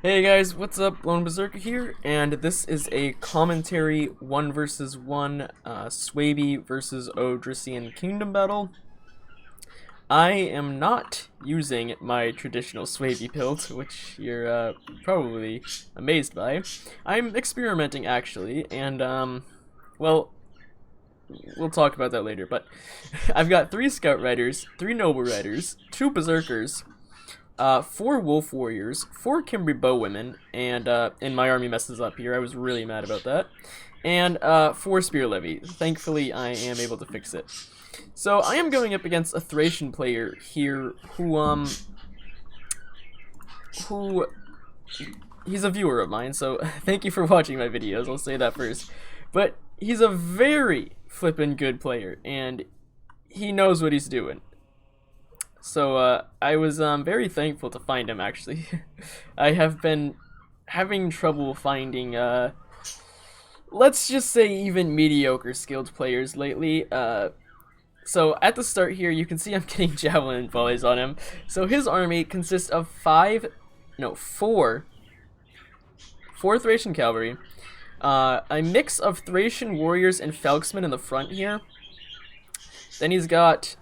Hey guys, what's up? Lone Berserker here, and this is a commentary 1 versus 1 Swaby versus Odrysian Kingdom battle. I am not using my traditional Swaby build, which you're probably amazed by. I'm experimenting actually, and well, we'll talk about that later, but I've got 3 Scout Riders, 3 Noble Riders, 2 Berserkers, 4 Wolf Warriors, 4 Kimberly Bowwomen, and my army messes up here. I was really mad about that. And 4 Spear Levy. Thankfully, I am able to fix it. So I am going up against a Thracian player here who he's a viewer of mine. So thank you for watching my videos. I'll say that first. But he's a very flippin' good player, and he knows what he's doing. So I was very thankful to find him, actually. I have been having trouble finding, let's just say even mediocre skilled players lately. So at the start here, you can see I'm getting javelin volleys on him. So his army consists of 4 Thracian cavalry, a mix of Thracian warriors and Falksmen in the front here. Then he's got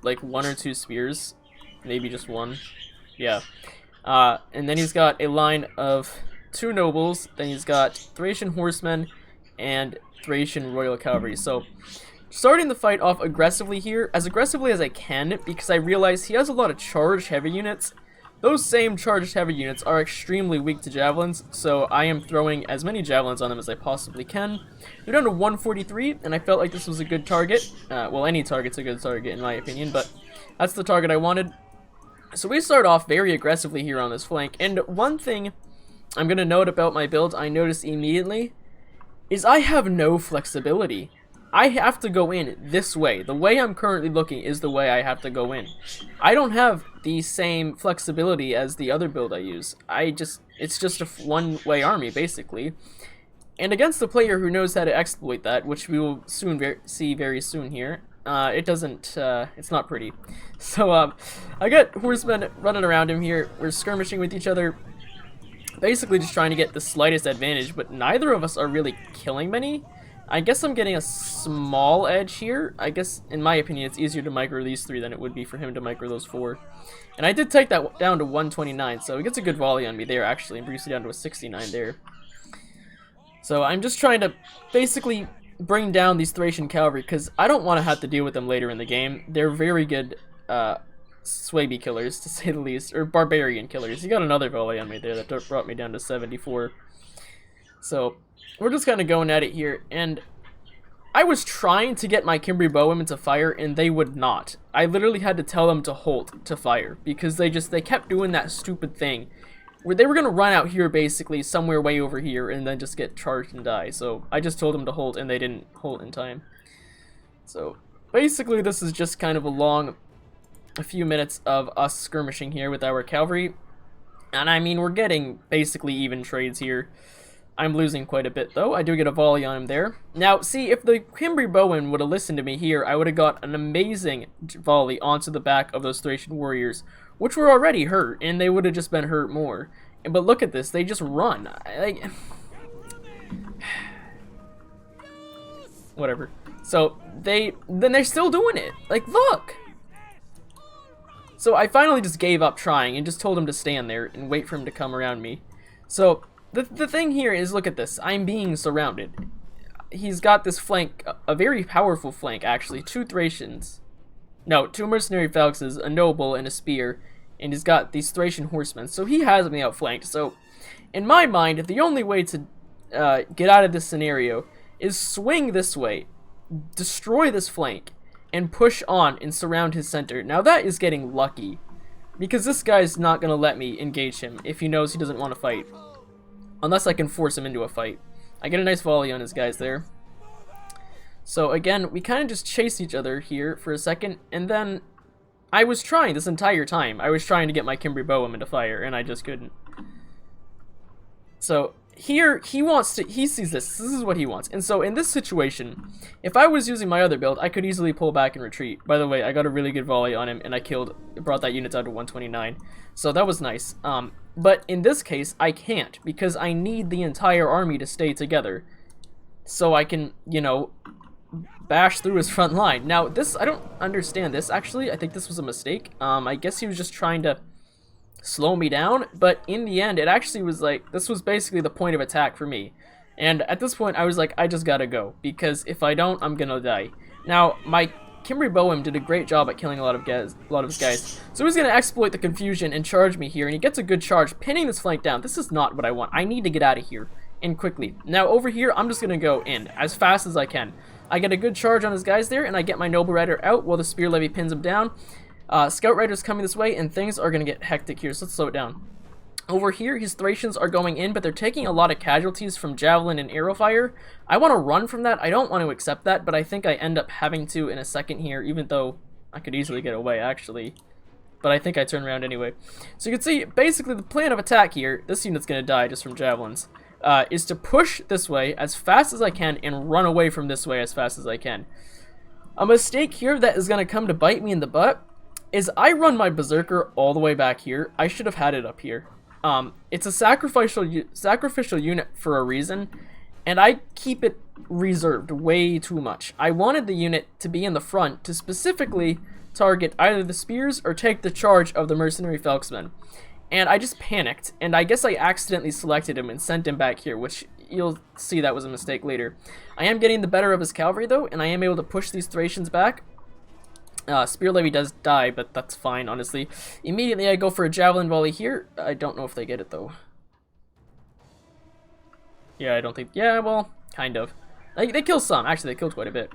like 1 or 2 spears, maybe just 1, yeah. And then he's got a line of 2 nobles, then he's got Thracian horsemen and Thracian royal cavalry. So starting the fight off aggressively here, as aggressively as I can, because I realize he has a lot of charged heavy units. Those same charged heavy units are extremely weak to javelins, so I am throwing as many javelins on them as I possibly can. They're down to 143, and I felt like this was a good target. Well, any target's a good target in my opinion, but that's the target I wanted. So we start off very aggressively here on this flank, and one thing I'm going to note about my build I noticed immediately is I have no flexibility. I have to go in this way. The way I'm currently looking is the way I have to go in. I don't have the same flexibility as the other build I use. It's just a one-way army, basically. And against a player who knows how to exploit that, which we will soon see very soon here, it's not pretty. So, I got horsemen running around him here. We're skirmishing with each other, basically just trying to get the slightest advantage, but neither of us are really killing many. I guess I'm getting a small edge here. I guess, in my opinion, it's easier to micro these 3 than it would be for him to micro those 4. And I did take that down to 129, so he gets a good volley on me there, actually, and brings it down to a 69 there. So I'm just trying to basically bring down these Thracian cavalry, because I don't want to have to deal with them later in the game. They're very good Swaby killers, to say the least, or barbarian killers. He got another volley on me there that brought me down to 74. So we're just kind of going at it here, and I was trying to get my Kimberly Bowwomen to fire, and they would not. I literally had to tell them to halt to fire, because they kept doing that stupid thing where they were going to run out here basically somewhere way over here and then just get charged and die. So I just told them to halt, and they didn't halt in time. So basically this is just kind of a few minutes of us skirmishing here with our cavalry, and I mean, we're getting basically even trades here. I'm losing quite a bit, though. I do get a volley on him there. Now, see, if the Kimberly Bowwomen would have listened to me here, I would have got an amazing volley onto the back of those Thracian warriors, which were already hurt, and they would have just been hurt more. But look at this. They just run. Whatever. So, then they're still doing it. Like, look! So, I finally just gave up trying and just told him to stand there and wait for him to come around me. So the thing here is, look at this. I'm being surrounded. He's got this flank, a very powerful flank, actually. 2 Thracians. No, 2 mercenary Falxes, a noble, and a spear. And he's got these Thracian horsemen. So he has me outflanked. So, in my mind, the only way to get out of this scenario is swing this way, destroy this flank, and push on and surround his center. Now that is getting lucky, because this guy's not going to let me engage him if he knows he doesn't want to fight. Unless I can force him into a fight. I get a nice volley on his guys there. So again, we kind of just chase each other here for a second, and then I was trying this entire time. I was trying to get my Kimberly Bowwomen to fire, and I just couldn't. So here he sees this is what he wants. And so in this situation, if I was using my other build, I could easily pull back and retreat. By the way, I got a really good volley on him, and I brought that unit down to 129, so that was nice. But in this case, I can't, because I need the entire army to stay together so I can, you know, bash through his front line. Now this, I don't understand this actually. I think this was a mistake. I guess he was just trying to slow me down, but in the end it actually was like, this was basically the point of attack for me, and at this point I was like, I just gotta go, because if I don't, I'm gonna die. Now my Kimberly Boehm did a great job at killing a lot of his guys, so he's gonna exploit the confusion and charge me here, and he gets a good charge, pinning this flank down. This is not what I want. I need to get out of here, and quickly. Now over here, I'm just gonna go in as fast as I can. I get a good charge on his guys there, and I get my Noble Rider out while the Spear Levy pins him down. Scout Rider's coming this way, and things are going to get hectic here, so let's slow it down. Over here, his Thracians are going in, but they're taking a lot of casualties from Javelin and Arrow Fire. I want to run from that. I don't want to accept that, but I think I end up having to in a second here, even though I could easily get away, actually. But I think I turn around anyway. So you can see, basically, the plan of attack here, this unit's going to die just from Javelins, is to push this way as fast as I can and run away from this way as fast as I can. A mistake here that is going to come to bite me in the butt is I run my Berserker all the way back here. I should have had it up here. It's a sacrificial unit for a reason, and I keep it reserved way too much. I wanted the unit to be in the front to specifically target either the spears or take the charge of the mercenary Felksmen. And I just panicked, and I guess I accidentally selected him and sent him back here, which you'll see that was a mistake later. I am getting the better of his cavalry though, and I am able to push these Thracians back. Spear Levy does die, but that's fine, honestly. Immediately I go for a Javelin Volley here. I don't know if they get it, though. Yeah, I don't think... Yeah, well, kind of. They kill some. Actually, they killed quite a bit.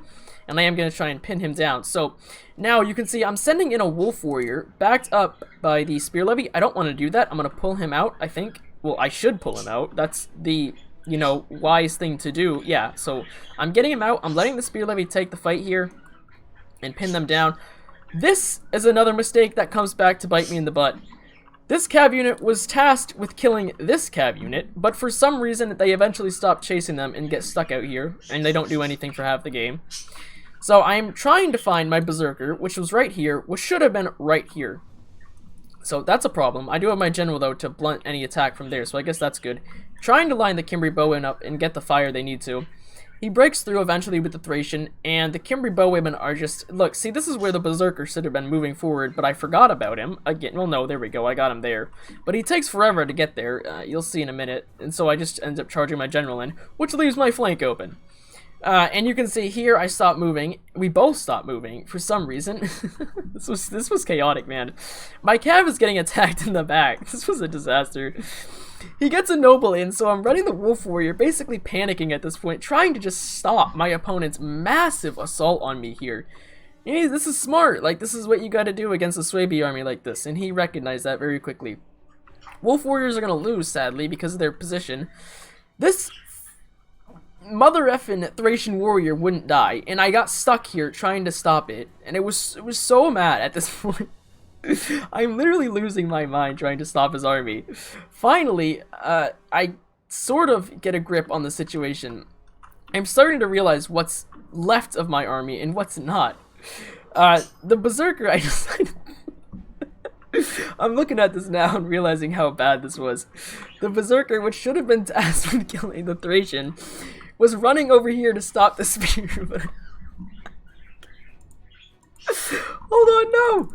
And I am going to try and pin him down. So, now you can see I'm sending in a Wolf Warrior, backed up by the Spear Levy. I don't want to do that. I'm going to pull him out, I think. Well, I should pull him out. That's the, you know, wise thing to do. Yeah, so I'm getting him out. I'm letting the Spear Levy take the fight here and pin them down. This is another mistake that comes back to bite me in the butt. This cav unit was tasked with killing this cav unit, but for some reason they eventually stop chasing them and get stuck out here, and they don't do anything for half the game. So I'm trying to find my Berserker, which was right here, which should have been right here. So that's a problem. I do have my General, though, to blunt any attack from there, so I guess that's good. Trying to line the Kimberly Bowen up and get the fire they need to. He breaks through eventually with the Thracian, and the Kimberly Bowwomen are just... Look, see, this is where the Berserker should have been moving forward, but I forgot about him. Again, well, no, there we go, I got him there. But he takes forever to get there, you'll see in a minute, and so I just end up charging my General in, which leaves my flank open. And you can see here, I stopped moving. We both stopped moving, for some reason. This was chaotic, man. My cav is getting attacked in the back. This was a disaster. He gets a Noble in, so I'm running the Wolf Warrior, basically panicking at this point, trying to just stop my opponent's massive assault on me here. Hey, this is smart. Like, this is what you gotta do against a Swaby army like this, and he recognized that very quickly. Wolf Warriors are gonna lose, sadly, because of their position. This mother effing Thracian Warrior wouldn't die, and I got stuck here trying to stop it, and it was so mad at this point. I'm literally losing my mind trying to stop his army. Finally, I sort of get a grip on the situation. I'm starting to realize what's left of my army and what's not. The Berserker, I decided... I'm looking at this now and realizing how bad this was. The Berserker, which should have been tasked with killing the Thracian, was running over here to stop the spear, but... Hold on, no!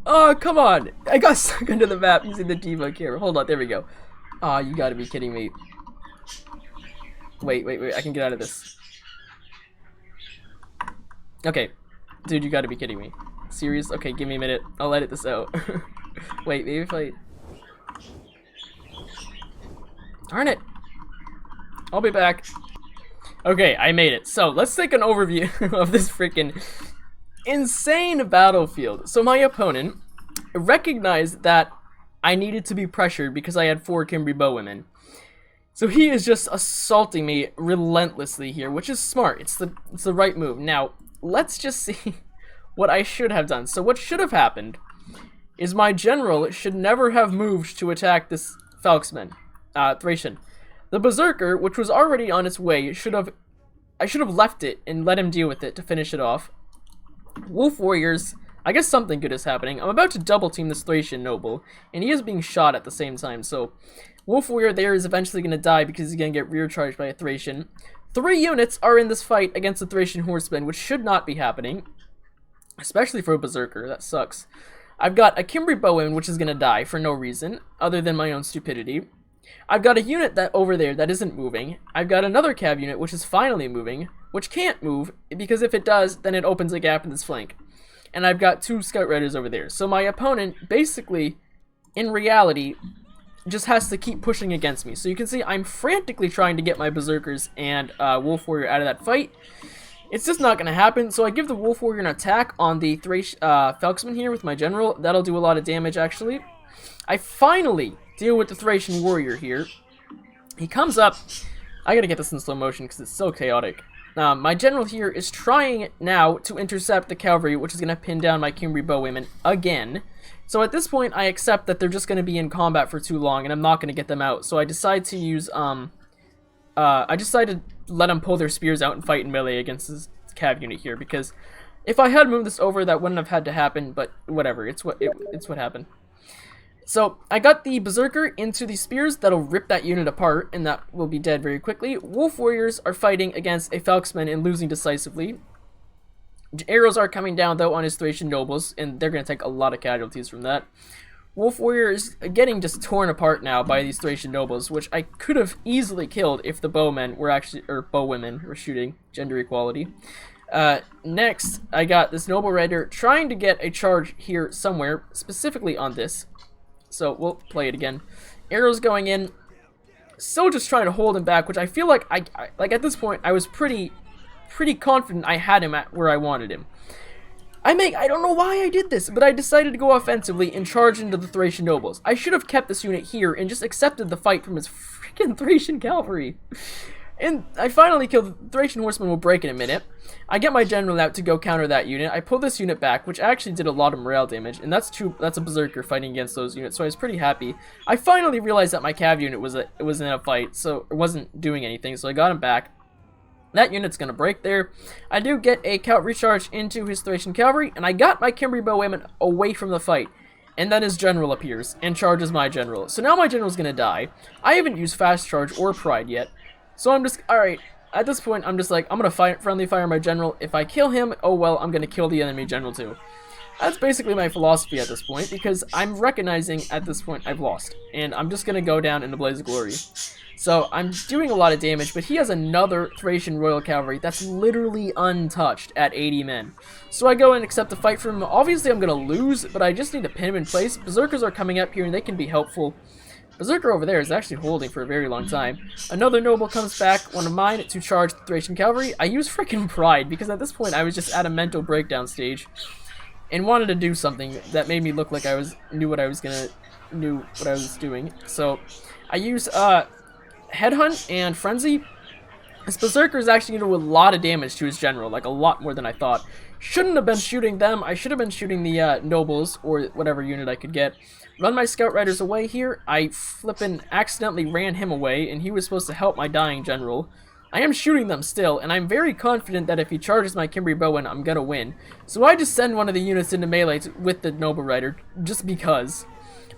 Oh, come on! I got stuck under the map using the debug camera. Hold on, there we go. Aw, you gotta be kidding me. Wait, I can get out of this. Okay. Dude, you gotta be kidding me. Serious? Okay, give me a minute. I'll edit this out. Wait, maybe if I... Darn it! I'll be back. Okay, I made it. So, let's take an overview of this freaking insane battlefield. So my opponent recognized that I needed to be pressured because I had 4 Kimberly Bowwomen. So he is just assaulting me relentlessly here, which is smart. It's the right move. Now, let's just see what I should have done. So what should have happened is my general should never have moved to attack this Felksman, Thracian. The Berserker, which was already on its way, I should have left it and let him deal with it to finish it off. Wolf Warriors, I guess something good is happening. I'm about to double team this Thracian Noble, and he is being shot at the same time, so Wolf Warrior there is eventually going to die because he's going to get rear charged by a Thracian. 3 units are in this fight against the Thracian Horsemen, which should not be happening, especially for a Berserker. That sucks. I've got a Kimberly Bowen, which is going to die for no reason, other than my own stupidity. I've got a unit that over there that isn't moving. I've got another cav unit, which is finally moving, which can't move, because if it does, then it opens a gap in its flank. And I've got 2 Scout Riders over there. So my opponent, basically, in reality, just has to keep pushing against me. So you can see I'm frantically trying to get my Berserkers and Wolf Warrior out of that fight. It's just not going to happen, so I give the Wolf Warrior an attack on the Falksman here with my General. That'll do a lot of damage, actually. I finally deal with the Thracian Warrior here. He comes up. I gotta get this in slow motion because it's so chaotic. My General here is trying now to intercept the Cavalry, which is going to pin down my Kimberly Bowwomen again. So at this point, I accept that they're just going to be in combat for too long, and I'm not going to get them out. So I decide to use, I decided to let them pull their spears out and fight in melee against this cav unit here, because if I had moved this over, that wouldn't have had to happen, but whatever, it's what happened. So I got the Berserker into the spears that'll rip that unit apart, and that will be dead very quickly. Wolf Warriors are fighting against a Falksman and losing decisively. Arrows are coming down, though, on his Thracian Nobles, and they're going to take a lot of casualties from that. Wolf Warrior is getting just torn apart now by these Thracian Nobles, which I could have easily killed if the bowmen were actually, or bowwomen were shooting, gender equality. Next, I got this Noble Rider trying to get a charge here somewhere, specifically on this. So we'll play it again. Arrows going in, still just trying to hold him back, which I feel like like at this point I was pretty confident I had him at where I wanted him. I don't know why I did this, but I decided to go offensively and charge into the Thracian Nobles. I should have kept this unit here and just accepted the fight from his freaking Thracian Cavalry. And I finally killed the Thracian Horseman. Will break in a minute. I get my General out to go counter that unit. I pull this unit back, which actually did a lot of morale damage, and that's a Berserker fighting against those units, so I was pretty happy. I finally realized that my cav unit was in a fight, so it wasn't doing anything, so I got him back. That unit's gonna break there. I do get a cavalry charge into his Thracian Cavalry, and I got my Kimberly Bowwomen away from the fight. And then his General appears and charges my General. So now my General's gonna die. I haven't used Fast Charge or Pride yet. So I'm just, alright, at this point, I'm just like, I'm going to friendly fire my General. If I kill him, oh well, I'm going to kill the enemy General too. That's basically my philosophy at this point, because I'm recognizing at this point I've lost. And I'm just going to go down in a blaze of glory. So I'm doing a lot of damage, but he has another Thracian Royal Cavalry that's literally untouched at 80 men. So I go and accept the fight from him. Obviously I'm going to lose, but I just need to pin him in place. Berserkers are coming up here and they can be helpful. Berserker over there is actually holding for a very long time. Another Noble comes back, one of mine, to charge the Thracian Cavalry. I use freaking Pride, because at this point I was just at a mental breakdown stage. And wanted to do something that made me look like I knew what I was doing. So, I use, Headhunt and Frenzy. This Berserker is actually going to do a lot of damage to his General, like a lot more than I thought. Shouldn't have been shooting them. I should have been shooting the Nobles, or whatever unit I could get. Run my Scout Riders away here. I flippin' accidentally ran him away, and he was supposed to help my dying General. I am shooting them still, and I'm very confident that if he charges my Kimberly Bowen, I'm gonna win. So I just send one of the units into melee with the Noble Rider, just because.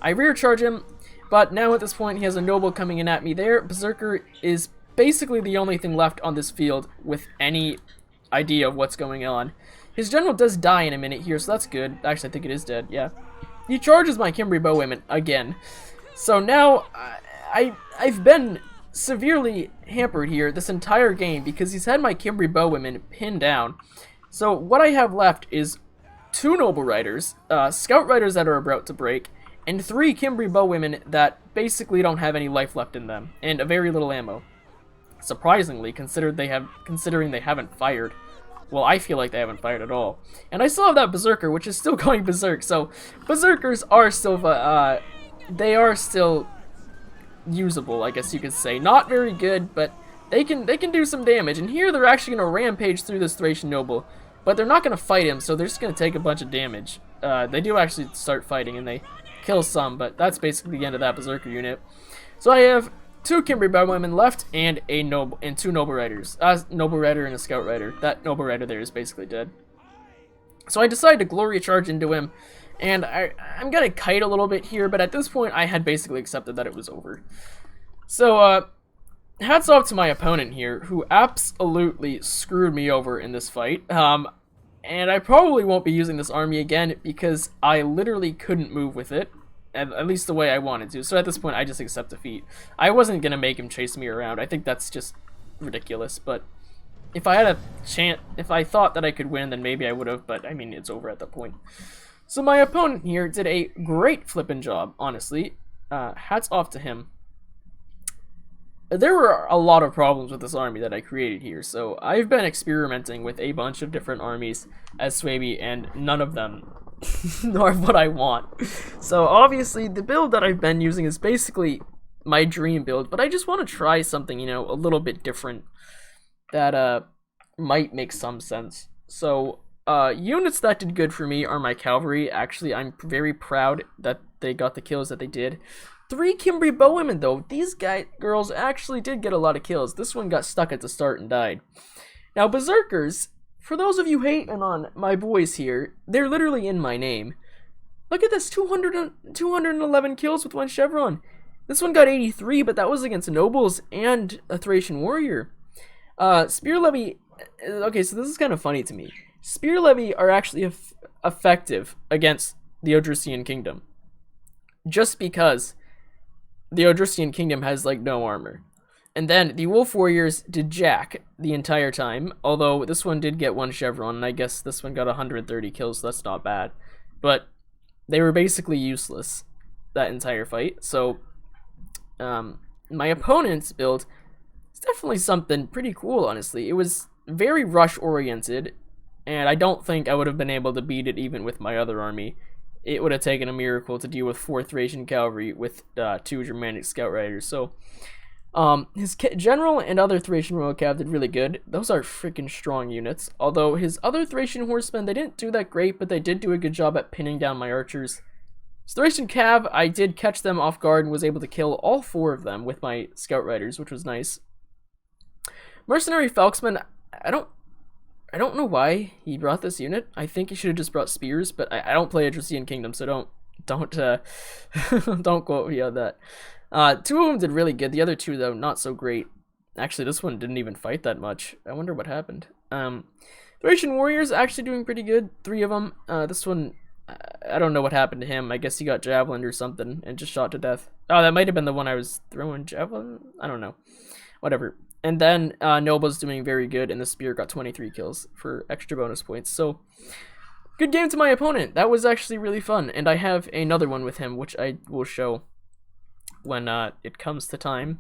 I rear charge him, but now at this point he has a Noble coming in at me there. Berserker is basically the only thing left on this field with any idea of what's going on. His General does die in a minute here, so that's good. Actually, I think it is dead, yeah. He charges my Kimberly Bowwomen again. So now, I've been severely hampered here this entire game because he's had my Kimberly Bowwomen pinned down. So what I have left is 2 Noble Riders, Scout Riders that are about to break, and 3 Kimberly Bowwomen that basically don't have any life left in them, and a very little ammo. Surprisingly, considering they haven't fired. Well, I feel like they haven't fired at all. And I still have that Berserker, which is still going berserk. So, Berserkers are still, they are still usable, I guess you could say. Not very good, but they can do some damage. And here they're actually going to rampage through this Thracian Noble. But they're not going to fight him, so they're just going to take a bunch of damage. They do actually start fighting, and they kill some, but that's basically the end of that Berserker unit. So I have 2 Kimberly Bowwomen left, and two Noble Riders. Noble Rider and a Scout Rider. That Noble Rider there is basically dead. So I decided to Glory Charge into him, and I'm gonna kite a little bit here, but at this point I had basically accepted that it was over. So, hats off to my opponent here, who absolutely screwed me over in this fight. And I probably won't be using this army again because I literally couldn't move with it, at least the way I wanted to. So at this point, I just accept defeat. I wasn't gonna make him chase me around. I think that's just ridiculous. But if I had a chance, if I thought that I could win, then maybe I would have. But I mean, it's over at that point. So my opponent here did a great flipping job, honestly. Hats off to him. There were a lot of problems with this army that I created here, so I've been experimenting with a bunch of different armies as Swaby, and none of them are what I want. So obviously the build that I've been using is basically my dream build, but I just want to try something, you know, a little bit different that might make some sense. So units that did good for me are my cavalry. Actually, I'm very proud that they got the kills that they did. 3 Kimberly Bowwomen, though. These girls actually did get a lot of kills. This one got stuck at the start and died. Now, Berserkers, for those of you hating on my boys here, they're literally in my name. Look at this, 211 kills with 1 chevron. This one got 83, but that was against Nobles and a Thracian Warrior. Spear Levy, okay, so this is kind of funny to me. Spear Levy are actually effective against the Odrysian Kingdom. Just because the Odrysian Kingdom has, like, no armor. And then the Wolf Warriors did jack the entire time, although this one did get 1 chevron, and I guess this one got 130 kills, so that's not bad. But they were basically useless that entire fight, so my opponent's build is definitely something pretty cool, honestly. It was very rush-oriented, and I don't think I would have been able to beat it even with my other army. It would have taken a miracle to deal with 4 Thracian cavalry with 2 Germanic scout riders. So, his general and other Thracian royal cav did really good. Those are freaking strong units. Although his other Thracian horsemen, they didn't do that great, but they did do a good job at pinning down my archers. His Thracian cav, I did catch them off guard and was able to kill all 4 of them with my scout riders, which was nice. Mercenary Falksman, I don't know why he brought this unit. I think he should have just brought spears, but I don't play Odrysian Kingdom, so don't quote me on that. 2 of them did really good. The other 2, though, not so great. Actually, this one didn't even fight that much. I wonder what happened. Thracian Warriors actually doing pretty good. 3 of them. This one, I don't know what happened to him. I guess he got javelined or something and just shot to death. Oh, that might have been the one I was throwing javelin. I don't know. Whatever. And then Noba's doing very good, and the spear got 23 kills for extra bonus points. So, good game to my opponent. That was actually really fun, and I have another one with him, which I will show when it comes to time.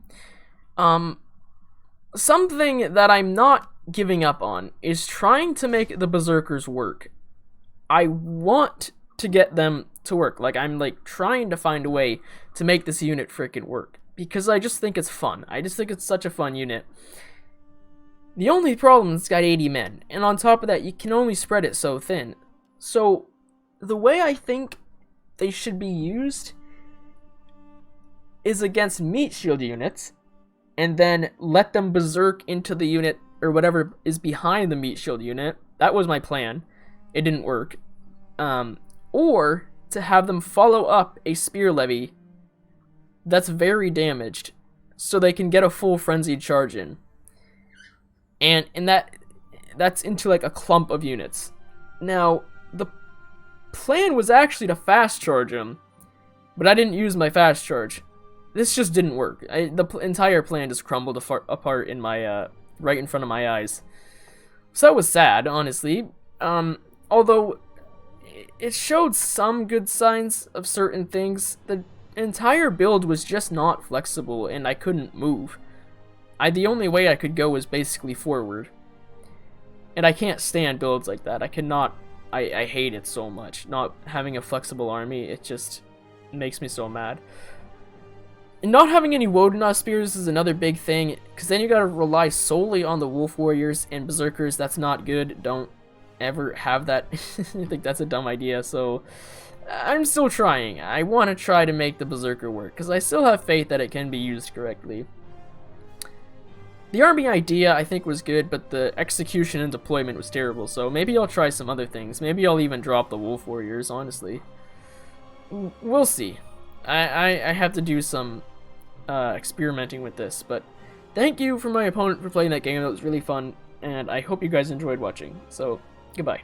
Something that I'm not giving up on is trying to make the Berserkers work. I want to get them to work. Like, I'm like trying to find a way to make this unit freaking work. Because I just think it's fun. I just think it's such a fun unit. The only problem is it's got 80 men. And on top of that, you can only spread it so thin. So, the way I think they should be used is against meat shield units. And then let them berserk into the unit, or whatever is behind the meat shield unit. That was my plan. It didn't work. Or to have them follow up a spear levy that's very damaged, so they can get a full frenzied charge in. And that's into like a clump of units. Now, the plan was actually to fast charge them, but I didn't use my fast charge. This just didn't work. The entire plan just crumbled apart in my right in front of my eyes. So that was sad, honestly. Although it showed some good signs of certain things. The entire build was just not flexible, and I couldn't move. The only way I could go was basically forward. And I can't stand builds like that. I cannot. I hate it so much. Not having a flexible army, it just makes me so mad. And not having any Wodenau spears is another big thing, because then you gotta rely solely on the Wolf Warriors and Berserkers. That's not good. Don't ever have that. I think that's a dumb idea. So I'm still trying. I want to try to make the Berserker work, because I still have faith that it can be used correctly. The army idea, I think, was good, but the execution and deployment was terrible, so maybe I'll try some other things. Maybe I'll even drop the Wolf Warriors, honestly. We'll see. I have to do some experimenting with this, but thank you for my opponent for playing that game. That was really fun, and I hope you guys enjoyed watching. So, goodbye.